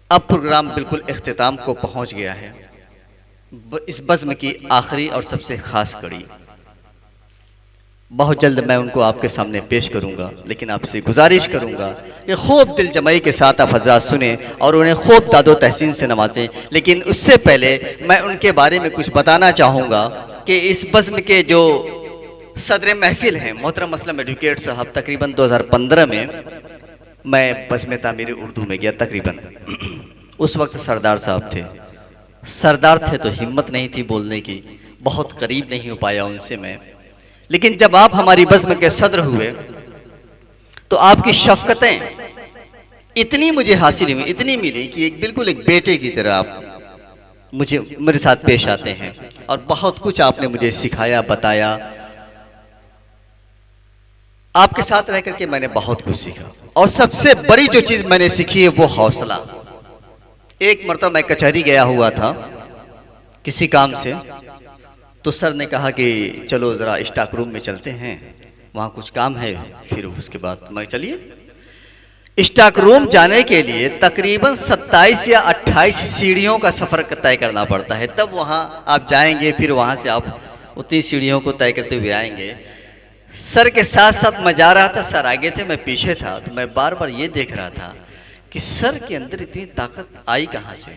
अब प्रोग्राम बिल्कुल इख्तिताम को पहुंच गया है। इस बज़्म की आखिरी और सबसे ख़ास कड़ी बहुत जल्द मैं उनको आपके सामने पेश करूंगा, लेकिन आपसे गुजारिश करूंगा कि खूब दिल जमाई के साथ आप हजरात सुने और उन्हें खूब दादो तहसीन से नवाजें। लेकिन उससे पहले मैं उनके बारे में कुछ बताना चाहूँगा कि इस बज़्म के जो सदर महफिल हैं मोहतरम असलम एडवोकेट साहब, तकरीबन 2015 में मैं बज़्म तामीर उर्दू में गया तकरीबन। उस वक्त सरदार साहब थे। सरदार थे तो हिम्मत नहीं थी बोलने की, बहुत करीब नहीं हो पाया उनसे मैं। लेकिन जब आप हमारी बज़्म के सदर हुए तो आपकी शफ़क़तें इतनी मुझे हासिल हुई, इतनी मिली कि एक बिल्कुल एक बेटे की तरह आप मेरे साथ पेश आते हैं और बहुत कुछ आपने मुझे सिखाया, बताया। आपके साथ रह करके मैंने बहुत कुछ सीखा और सबसे बड़ी जो चीज़ मैंने सीखी है वो हौसला। एक मरतबा मैं कचहरी गया हुआ था किसी काम से, तो सर ने कहा कि चलो ज़रा स्टॉक रूम में चलते हैं, वहाँ कुछ काम है। फिर उसके बाद मैं चलिए। स्टॉक रूम जाने के लिए तकरीबन 27 या 28 सीढ़ियों का सफ़र तय करना पड़ता है, तब वहाँ आप जाएंगे, फिर वहाँ से आप उतनी सीढ़ियों को तय करते हुए आएंगे। सर के साथ साथ मैं जा रहा था, सर आगे थे, मैं पीछे था, तो मैं बार बार ये देख रहा था कि सर के अंदर इतनी ताकत आई कहाँ से।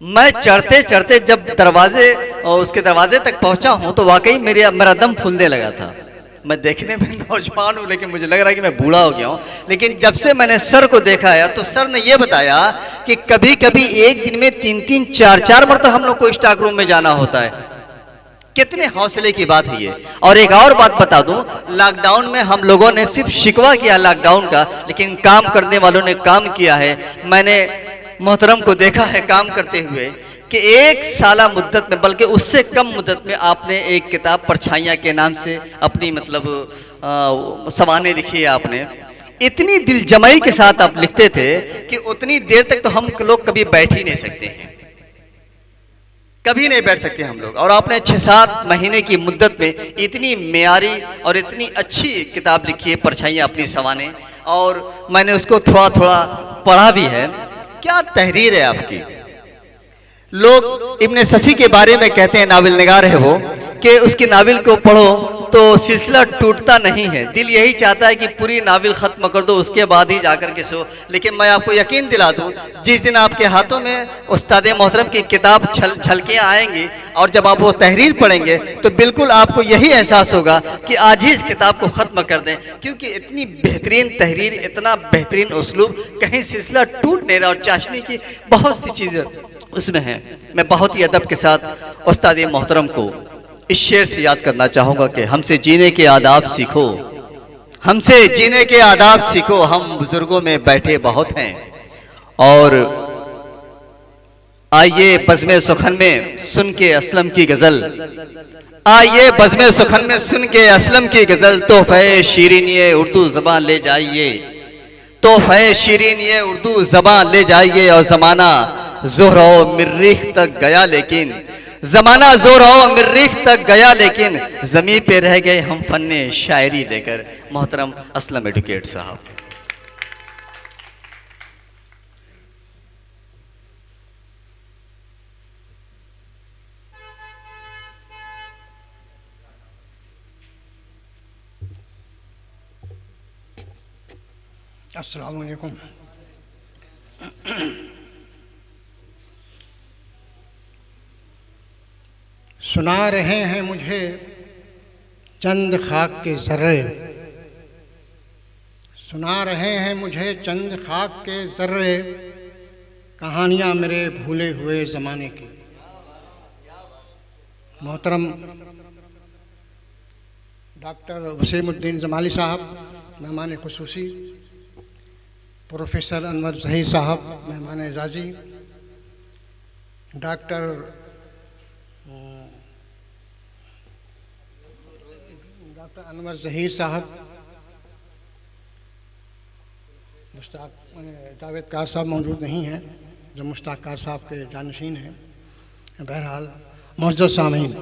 मैं चढ़ते चढ़ते जब उसके दरवाजे तक पहुंचा हूं तो वाकई मेरा दम फूलने लगा था। मैं देखने में नौजवान हूं लेकिन मुझे लग रहा है कि मैं बूढ़ा हो गया हूं। लेकिन जब से मैंने सर को देखा है तो सर ने यह बताया कि कभी कभी एक दिन में 3-3, 4-4 मरतबा हम लोग को स्टॉक रूम में जाना होता है। कितने हौसले की बात है ये। और एक और बात बता दूं, लॉकडाउन में हम लोगों ने सिर्फ शिकवा किया लॉकडाउन का, लेकिन काम करने वालों ने काम किया है। मैंने मोहतरम को देखा है काम करते हुए कि 1 साल मुद्दत में, बल्कि उससे कम मुद्दत में आपने एक किताब परछाइयाँ के नाम से अपनी सवानें लिखी है आपने। इतनी दिल जमाई के साथ आप लिखते थे कि उतनी देर तक तो हम लोग कभी बैठ ही नहीं सकते हैं, कभी नहीं बैठ सकते हम लोग। और आपने 6-7 महीने की मुद्दत में इतनी मेयारी और इतनी अच्छी किताब लिखी है परछाइयाँ अपनी सवानें, और मैंने उसको थोड़ा थोड़ा पढ़ा भी है। क्या तहरीर है आपकी। लोग इब्ने सफ़ी के बारे में कहते हैं, नावल निगार है वो, कि उसकी नावल को पढ़ो तो सिलसिला टूटता नहीं है, दिल यही चाहता है कि पूरी नावल ख़त्म कर दो उसके बाद ही जाकर के सो। लेकिन मैं आपको यकीन दिला दूं, जिस दिन आपके हाथों में उस्ताद मोहतरम की किताब झलकियाँ आएंगी और जब आप वो तहरीर पढ़ेंगे तो बिल्कुल आपको यही एहसास होगा कि आज ही इस किताब को ख़त्म कर दें, क्योंकि इतनी बेहतरीन तहरीर, इतना बेहतरीन उसलूब, कहीं सिलसिला टूट नहीं रहा और चाशनी की बहुत सी चीज़ें उसमें हैं। मैं बहुत ही अदब के साथ उस्ताद मोहतरम को इस शेर से याद करना चाहूँगा कि हमसे जीने के आदाब सीखो, हमसे जीने के आदाब सीखो, हम बुजुर्गों में बैठे बहुत हैं। और आइए बज़्म सुखन में सुन के असलम की गज़ल, आइए बज़्म सुखन में सुन के असलम की गज़ल, तोहफ़े शीरीनिए उर्दू ज़बान ले जाइए, तोहफ़े शीरीनिए उर्दू ज़बान ले जाइए। और ज़माना ज़ोहरो मरीख तक गया लेकिन, ज़माना ज़ोहरो मरीख तक गया लेकिन, ज़मीं पे रह गए हम फ़न्ने शायरी लेकर। मोहतरम असलम एडवोकेट साहब। अस्सलाम वालेकुम। सुना रहे हैं मुझे चंद खाक के ज़र्रे, सुना रहे हैं मुझे चंद खाक के ज़र्रे, कहानियाँ मेरे भूले हुए ज़माने की। मोहतरम डॉक्टर वसीमुद्दीन जमाली साहब मेहमान खुसूसी, प्रोफेसर अनवर ज़हीर साहब मेहमान एजाज़ी, डॉक्टर अनवर ज़हीर साहब, मुश्ताक जावेद कार साहब मौजूद नहीं हैं जो मुश्ताक कार साहब के जानशीन हैं। बहरहाल मुअज़्ज़ज़ सामीन,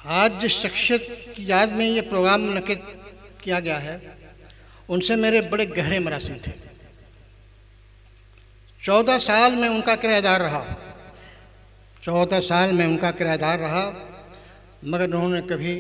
आज जिस शख्सियत की याद में ये प्रोग्राम मुनक़िद किया गया है उनसे मेरे बड़े गहरे मरासिम थे। 14 साल में उनका किराएदार रहा, 14 साल में उनका किराएदार रहा, मगर उन्होंने कभी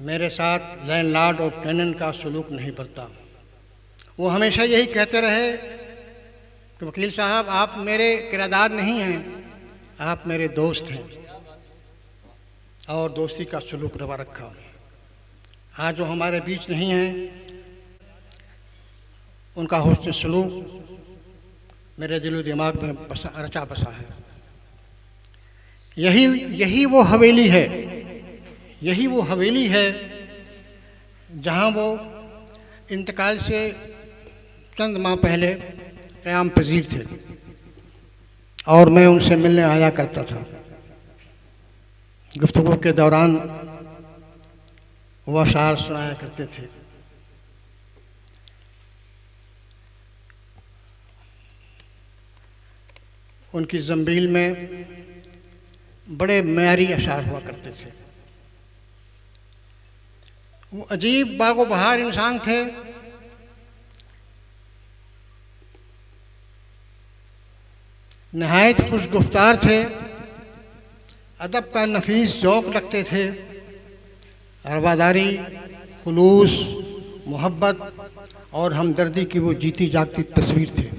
मेरे साथ लैंडलॉर्ड और टेनेंट का सलूक नहीं बरता। वो हमेशा यही कहते रहे कि वकील साहब आप मेरे किराएदार नहीं हैं, आप मेरे दोस्त हैं, और दोस्ती का सलूक रवा रखा। आज जो हमारे बीच नहीं हैं, उनका हुस्न सलूक मेरे दिलो दिमाग में रचा बसा है। यही वो हवेली है, यही वो हवेली है जहाँ वो इंतकाल से चंद माह पहले क़याम पजीर थे और मैं उनसे मिलने आया करता था। गुफ्तगू के दौरान वो अशार सुनाया करते थे। उनकी ज़ंबील में बड़े म्यारी अशार हुआ करते थे। वो अजीब बागो बहार इंसान थे। नहायत खुश गुफ्तार थे, अदब का नफीस ज़ौक़ रखते थे, रवादारी, खुलूस, मोहब्बत और हमदर्दी की वो जीती जागती तस्वीर थे।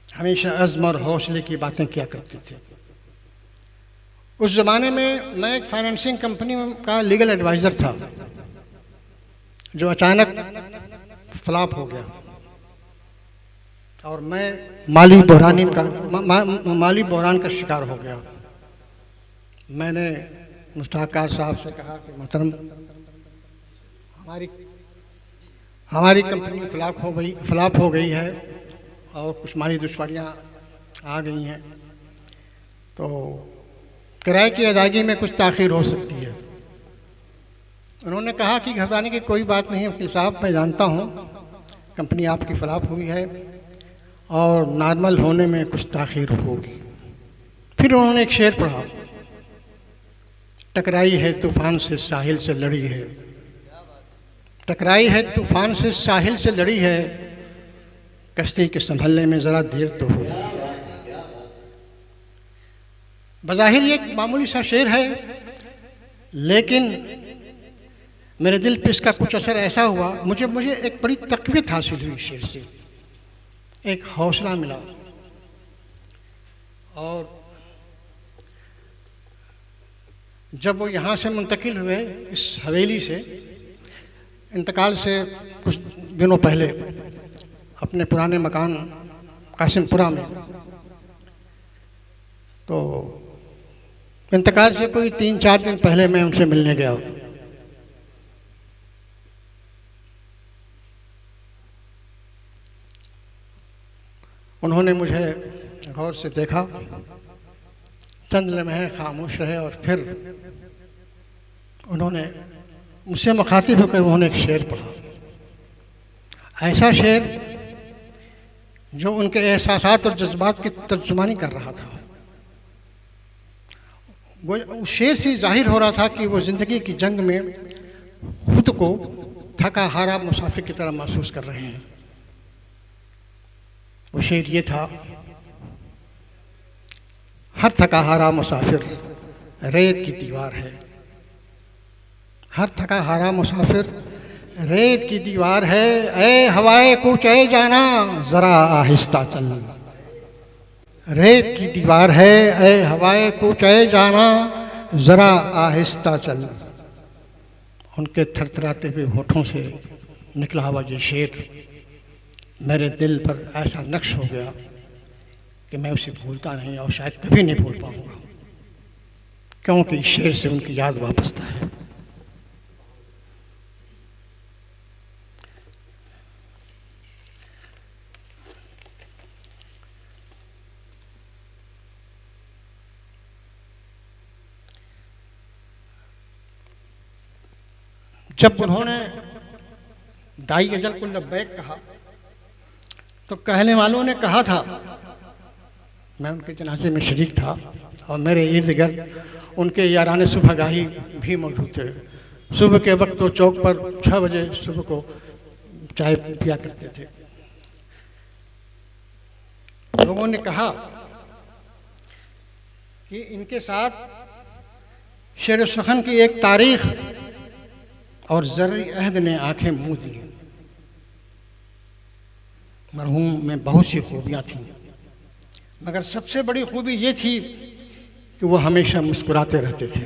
हमेशा अज़्म और हौसले की बातें किया करते थे। उस ज़माने में मैं एक फाइनेंसिंग कंपनी का लीगल एडवाइज़र था जो अचानक फ्लॉप हो गया और मैं माली बहरान का शिकार हो गया। मैंने मुश्ताक कार साहब से कहा कि मोहतरम हमारी कंपनी फ्लॉप हो गई है और कुछ माली दुश्वारियाँ आ गई हैं, तो किराए की अदायगी में कुछ ताख़ीर हो सकती है। उन्होंने कहा कि घबराने की कोई बात नहीं है वकील साहब, मैं जानता हूँ कंपनी आपकी फ्लॉप हुई है और नॉर्मल होने में कुछ ताख़ीर होगी। फिर उन्होंने एक शेर पढ़ा, टकराई है तूफ़ान से साहिल से लड़ी है, टकराई है तूफ़ान से साहिल से लड़ी है, कश्ती के संभलने में ज़रा देर तो हो। बज़ाहिर ये एक मामूली सा शेर है, लेकिन मेरे दिल पे इसका कुछ असर ऐसा हुआ, मुझे एक बड़ी तक़वियत हासिल हुई शेर से, एक हौसला मिला। और जब वो यहाँ से मुंतकिल हुए इस हवेली से, इंतकाल से कुछ दिनों पहले अपने पुराने मकान कासिमपुरा में, तो इंतकाल से कोई 3-4 दिन पहले मैं उनसे मिलने गया। उन्होंने मुझे गौर से देखा, चंद लम्हे खामोश रहे और फिर उन्होंने मुझसे मुखातिब होकर उन्होंने एक शेर पढ़ा, ऐसा शेर जो उनके एहसासात और जज्बात की तर्जुमानी कर रहा था। वो उस शेर से ज़ाहिर हो रहा था कि वो ज़िंदगी की जंग में खुद को थका हारा मुसाफिर की तरह महसूस कर रहे हैं। वो शेर ये था, हर थका हारा मुसाफिर रेत की दीवार है, हर थका हारा मुसाफिर रेत की दीवार है, ए हवाए कूच ए जाना ज़रा आहिस्ता चल, रेत की दीवार है, ए हवाए कूच ए जाना ज़रा आहिस्ता चल। उनके थरथराते हुए होठों से निकला हुआ ये शेर मेरे दिल पर ऐसा नक्श हो गया कि मैं उसे भूलता नहीं और शायद कभी नहीं भूल पाऊँगा, क्योंकि इस शेर से उनकी याद वापसता है। जब उन्होंने दाई अजल को लब्बैक कहा तो कहने वालों ने कहा था, मैं उनके जनाजे में शरीक था और मेरे इर्द गिर्द उनके याराने सुबहगाही भी मौजूद थे। सुबह के वक्त तो चौक पर 6 बजे सुबह को चाय पिया करते थे। लोगों ने कहा कि इनके साथ शेर सुखन की एक तारीख और ज़र्री अहद ने आंखें मूंद ली। मरहूम में बहुत सी खूबियाँ थीं, मगर सबसे बड़ी खूबी ये थी कि वो हमेशा मुस्कुराते रहते थे,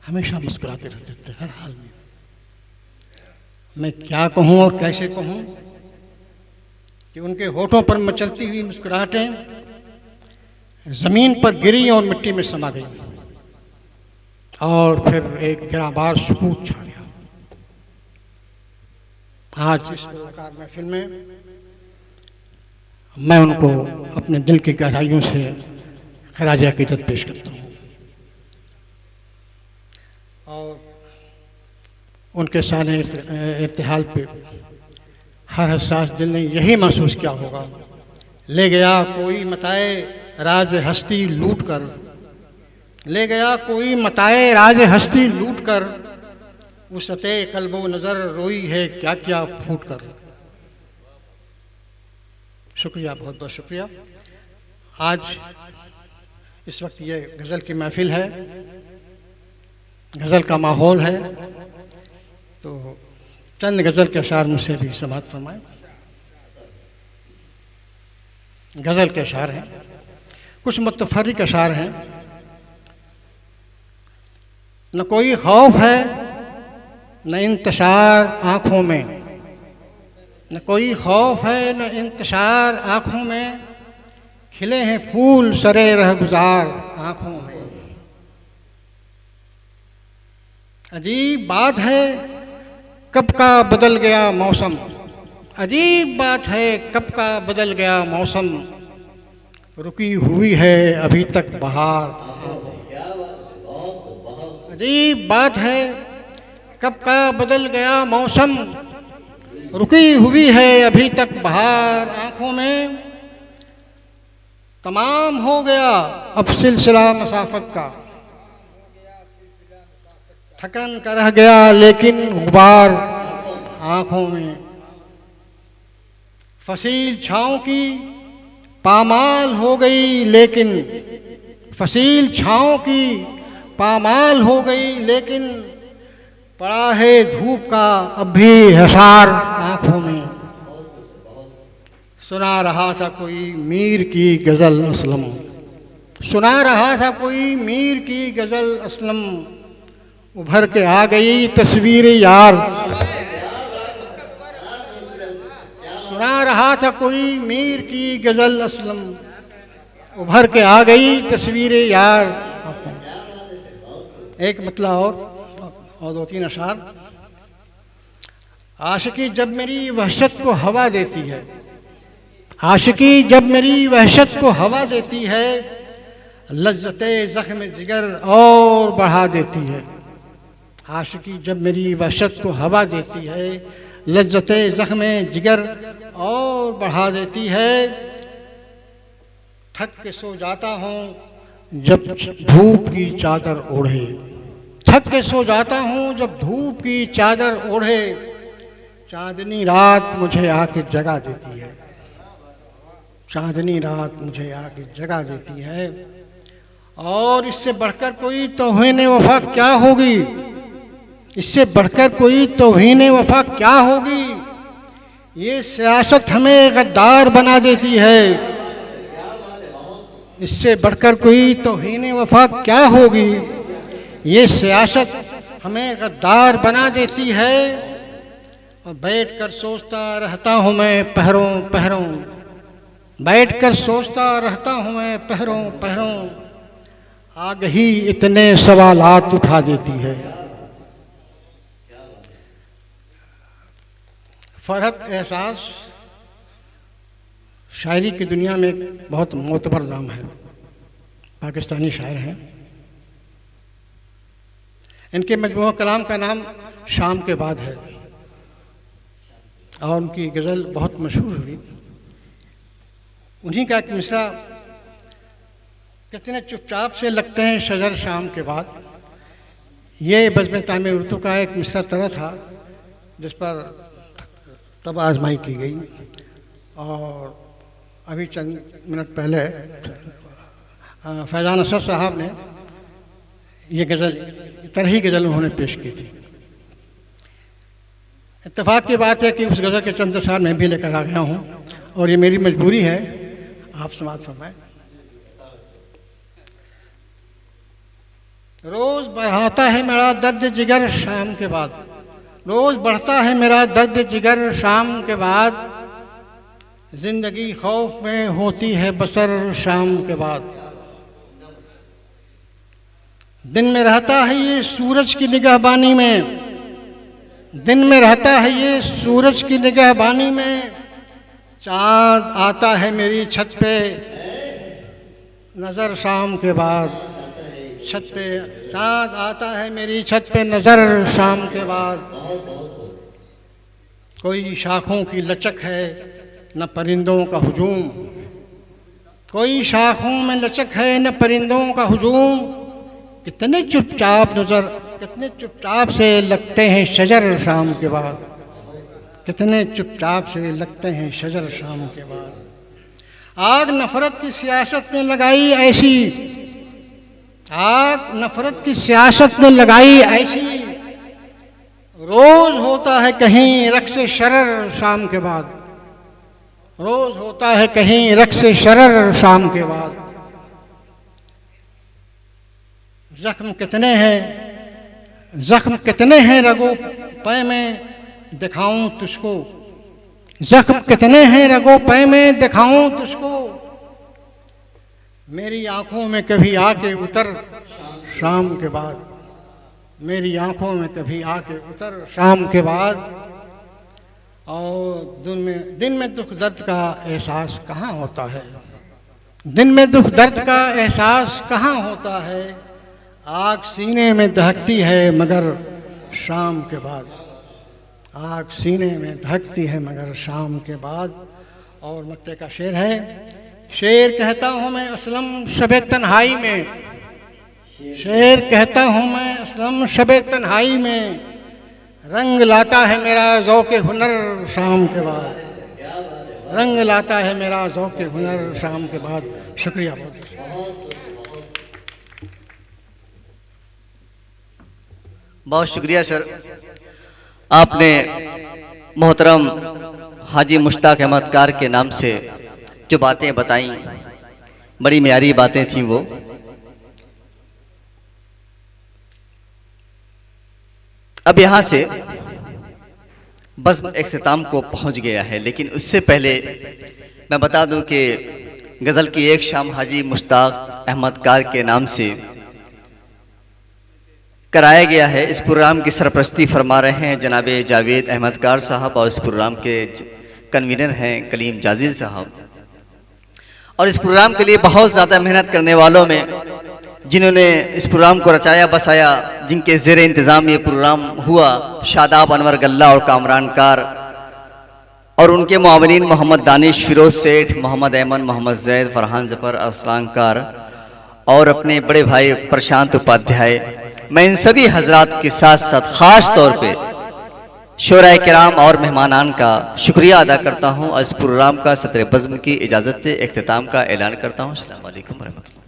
हमेशा मुस्कुराते रहते थे हर हाल में। मैं क्या कहूँ और कैसे कहूँ कि उनके होठों पर मचलती हुई मुस्कुराहटें ज़मीन पर गिरी और मिट्टी में समा गई, और फिर एक गिराबार सुकूत छा गया। आज इस प्रकार महफिल में मैं उनको अपने दिल की गहराइयों से खराज अकीदत पेश करता हूँ, और उनके साने इर्तिहाल पे हर हसास दिल ने यही महसूस किया होगा, ले गया कोई मताए राज हस्ती लूट कर, ले गया कोई मताए राज हस्ती लूट कर, वसते कल्बो नज़र रोई है क्या क्या फूट कर। शुक्रिया, बहुत बहुत शुक्रिया। आज इस वक्त ये गज़ल की महफिल है, गज़ल का माहौल है, तो चंद गज़ल के अशार मुझसे भी समाअत फरमाएं। गज़ल के अशार हैं, कुछ मुतफर्रिक अशार हैं। न कोई खौफ है न इंतशार आँखों में, न कोई खौफ है न इंतशार आँखों में, खिले हैं फूल सरे रह गुजार आँखों में। अजीब बात है कब का बदल गया मौसम, अजीब बात है कब का बदल गया मौसम, रुकी हुई है अभी तक बहार। अजीब बात है कब का बदल गया मौसम, रुकी हुई है अभी तक बहार आँखों में। तमाम हो गया अब सिलसिला मसाफत का, थकन का रह गया लेकिन गुबार आँखों में। फसील छाँव की पामाल हो गई लेकिन, फसील छाँव की पामाल हो गई लेकिन, पड़ा है धूप का अब भी हिसार आँखों में। सुना रहा था कोई मीर की गज़ल असलम, सुना रहा था कोई मीर की गज़ल असलम, उभर के आ गई तस्वीर यार। सुना रहा था कोई मीर की गज़ल असलम, उभर के आ गई तस्वीर यार। एक मतला और दो तीन अशार। आशिकी जब मेरी वहशत को हवा देती है, आशिकी जब मेरी वहशत को हवा देती है, लज्जते ज़ख्म जिगर और बढ़ा देती है। आशिकी जब मेरी वहशत को हवा देती है, लज्जते ज़ख्म जिगर और बढ़ा देती है। थक के सो जाता हूँ जब धूप की चादर ओढ़े, थक के सो जाता हूँ जब धूप की चादर ओढ़े, चांदनी रात मुझे आके जगा देती है, चांदनी रात मुझे आके जगा देती है। और इससे बढ़कर कोई तौहीन वफा क्या होगी, इससे बढ़कर कोई तौहीन वफा क्या होगी। ये सियासत हमें गद्दार बना देती है, इससे बढ़कर कोई तौहीन वफा क्या होगी। ये सियासत हमें गद्दार बना देती है। और बैठ कर सोचता रहता हूँ मैं पहरों पहरों, बैठ कर सोचता रहता हूँ मैं पहरों पहरों, आग ही इतने सवालात उठा देती है। फरहत एहसास शायरी की दुनिया में एक बहुत मोतबर नाम है, पाकिस्तानी शायर हैं। इनके मजमूआ कलाम का नाम शाम के बाद है और उनकी गज़ल बहुत मशहूर हुई। उन्हीं का एक मिसरा, कितने चुपचाप से लगते हैं शजर शाम के बाद, ये बज़्म तामीर उर्दू का एक मिसरा तरह था जिस पर तब आजमाई की गई। और अभी चंद मिनट पहले फैज़ान असद साहब ने ये गज़ल, तरह ही गज़ल उन्होंने पेश की थी। इत्तेफाक की बात है कि उस गज़ल के चंद अशआर मैं भी लेकर आ गया हूँ और ये मेरी मजबूरी है, आप समाअत फरमाएं। रोज़ बढ़ाता है मेरा दर्द जिगर शाम के बाद, रोज़ बढ़ता है मेरा दर्द जिगर शाम के बाद, ज़िंदगी खौफ में होती है बसर शाम के बाद। दिन में रहता है ये सूरज की निगहबानी में, दिन में रहता है ये सूरज की निगहबानी में, चाँद आता है मेरी छत पे नज़र शाम के बाद, छत पे चाँद आता है मेरी छत पे नज़र शाम के बाद। कोई शाखों की लचक है न परिंदों का हुजूम, कोई शाखों में लचक है न परिंदों का हुजूम, कितने चुपचाप नज़र, कितने चुपचाप से लगते हैं शजर शाम के बाद, कितने चुपचाप से लगते हैं शजर शाम के बाद। आग नफ़रत की सियासत ने लगाई ऐसी, आग नफ़रत की सियासत ने लगाई ऐसी, रोज़ होता है कहीं रक़्स शरर शाम के बाद, रोज़ होता है कहीं रक़्स शरर शाम के बाद। ज़ख्म कितने हैं, ज़ख्म कितने हैं रगो पै में दिखाऊं तुझको, ज़ख्म कितने हैं रगो पै में दिखाऊं तुझको, मेरी आंखों में कभी आके उतर शाम के बाद, मेरी आंखों में कभी आके उतर शाम के बाद। और दिन में दुख दर्द का एहसास कहाँ होता है, दिन में दुख दर्द का एहसास कहाँ होता है, आग सीने में दहकती है मगर शाम के बाद, आग सीने में दहकती है मगर शाम के बाद। और मक्ते का शेर है, शेर कहता हूँ मैं असलम शबे तन्हाई में, शेर कहता हूँ मैं असलम शबे तन्हाई में, रंग लाता है मेरा ज़ौक़े हुनर शाम के बाद, रंग लाता है मेरा ज़ौक़े हुनर शाम के बाद। शुक्रिया बहुत बहुत शुक्रिया सर, आपने मोहतरम हाजी मुश्ताक अहमद कार के नाम से जो बातें बताई, बड़ी म्यारी बातें थीं वो। अब यहाँ से बज़्म इख्तिताम को पहुँच गया है, लेकिन उससे पहले मैं बता दूं कि गज़ल की एक शाम हाजी मुश्ताक अहमद कार के नाम से कराया गया है। इस प्रोग्राम की सरपरस्ती फरमा रहे हैं जनाब जावेद अहमद कार साहब और इस प्रोग्राम के कन्वीनर हैं कलीम जाजिल साहब। और इस प्रोग्राम के लिए बहुत ज़्यादा मेहनत करने वालों में जिन्होंने इस प्रोग्राम को रचाया बसाया, जिनके ज़ेर इंतज़ाम ये प्रोग्राम हुआ, शादाब अनवर गल्ला और कामरान कार, और उनके मुआवनीन मोहम्मद दानिश, फिरोज सेठ, मोहम्मद ऐमन, मोहम्मद जैद, फरहान ज़फ़र, अरसलान कार और अपने बड़े भाई प्रशांत उपाध्याय। मैं इन सभी हजरात के साथ साथ ख़ास तौर पे शोराए किराम और मेहमानान का शुक्रिया अदा करता हूँ और इस प्रोग्राम का सत्र बज़्म की इजाज़त से इख्तिताम का ऐलान करता हूँ। अस्सलामु अलैकुम व रहमतुल्लाह।